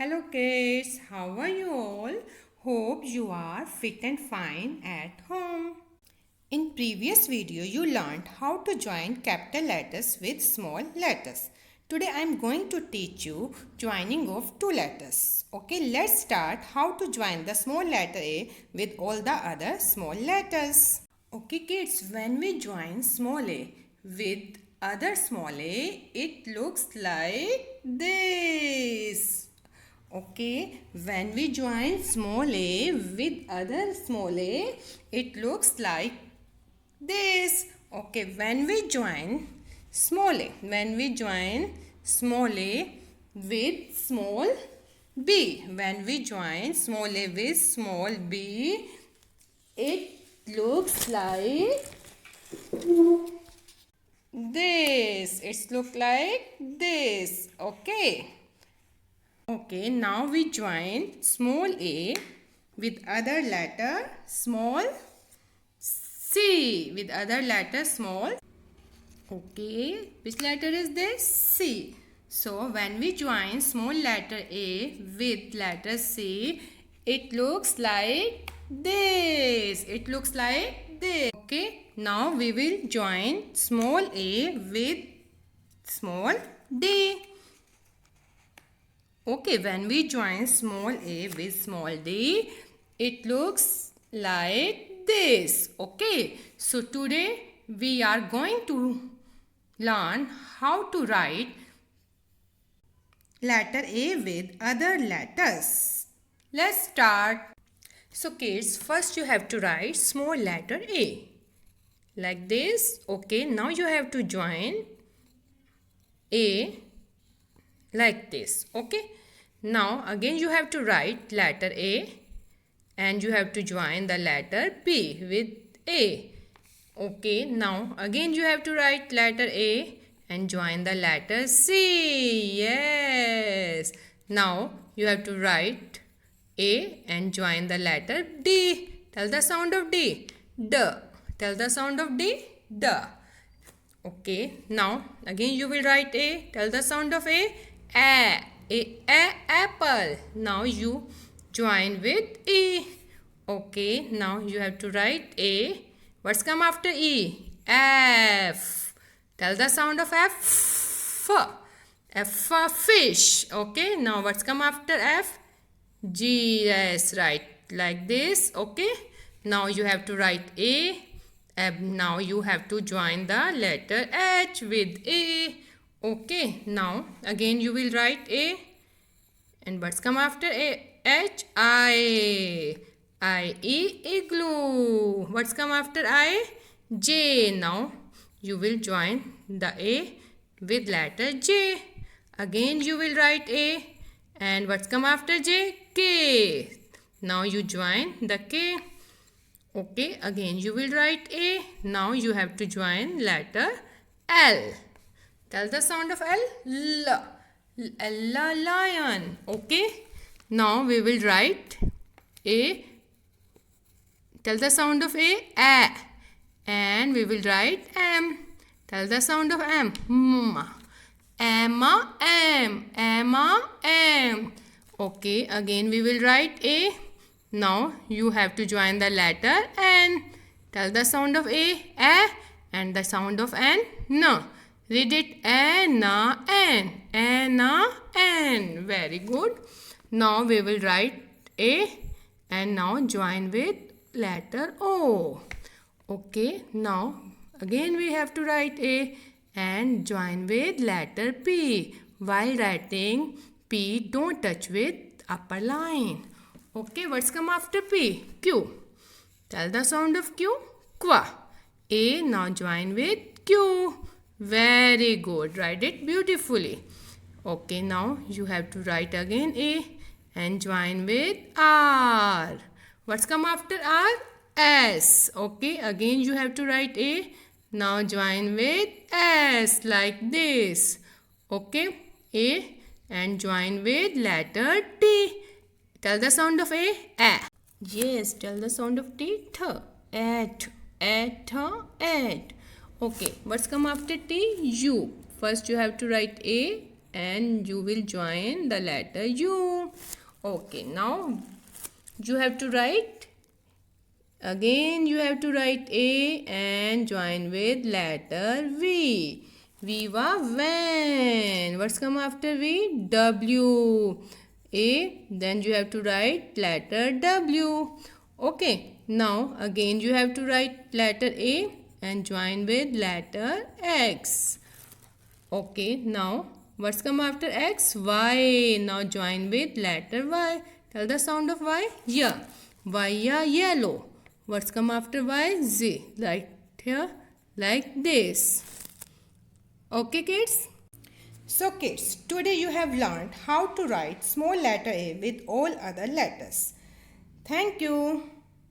Hello kids, how are you all? Hope you are fit and fine at home. In previous video you learned how to join capital letters with small letters. Today I am going to teach you joining of two letters. Okay, let's start how to join the small letter A with all the other small letters. Okay kids, when we join small a with other small a, it looks like this. Okay, when we join small a with other small a, it looks like this. Okay, when we join small a with small b, when we join small a with small b, it looks like this. It's look like this. Okay. Okay, now we join small a with other letter small c, with other letter small. Okay, which letter is this? C. So when we join small letter a with letter c, it looks like this. It looks like this. Okay, now we will join small a with small d. Okay, when we join small a with small d, it looks like this. Okay, so today we are going to learn how to write letter A with other letters. Let's start. So kids, first you have to write small letter A like this. Okay, now you have to join A like this. Okay, now again you have to write letter A and you have to join the letter B with A. Okay, now again you have to write letter A and join the letter C. Yes, now you have to write A and join the letter D. Tell the sound of D. D. Tell the sound of D. D. Okay, now again you will write A. Tell the sound of A. A. Apple. Now you join with E. Okay, now you have to write A. What's come after E? F. Tell the sound of F. F for fish. Okay, now what's come after F? G. Yes, right. Like this. Okay, now you have to write A. And now you have to join the letter H with A. Okay, now again you will write A. And what's come after A? H. I. I-E, igloo. What's come after I? J. Now you will join the A with letter J. Again you will write A. And what's come after J? K. Now you join the K. Okay, again you will write A. Now you have to join letter L. Tell the sound of L. L. L, lion. Okay, now we will write A. Tell the sound of A. And we will write M. Tell the sound of M. M. Emma, M. Emma, M. Okay, again we will write A. Now you have to join the letter N. Tell the sound of A. And the sound of N. N. Read it. Anna, N. Anna, N. Very good. Now we will write A. And now join with letter O. Okay, now again we have to write A and join with letter P. While writing P, don't touch with upper line. Okay, what's come after P? Q. Tell the sound of Q. Qua. A, now join with Q. Very good. Write it beautifully. Okay, now you have to write again A and join with R. What's come after R? S. Okay, again you have to write A. Now join with S like this. Okay, A and join with letter T. Tell the sound of A. Yes, tell the sound of T. At. Okay, what's come after T? U. First you have to write A and you will join the letter U. Okay, now you have to write, again you have to write A and join with letter V. Viva van. What's come after V? W. A, then you have to write letter W. Okay, now again you have to write letter A and join with letter X. Okay, now what's come after X? Y. Now join with letter Y. Tell the sound of Y. Yeah. Y, yellow. What's come after Y? Z. Right here, like this. Okay, kids? So kids, today you have learned how to write small letter A with all other letters. Thank you.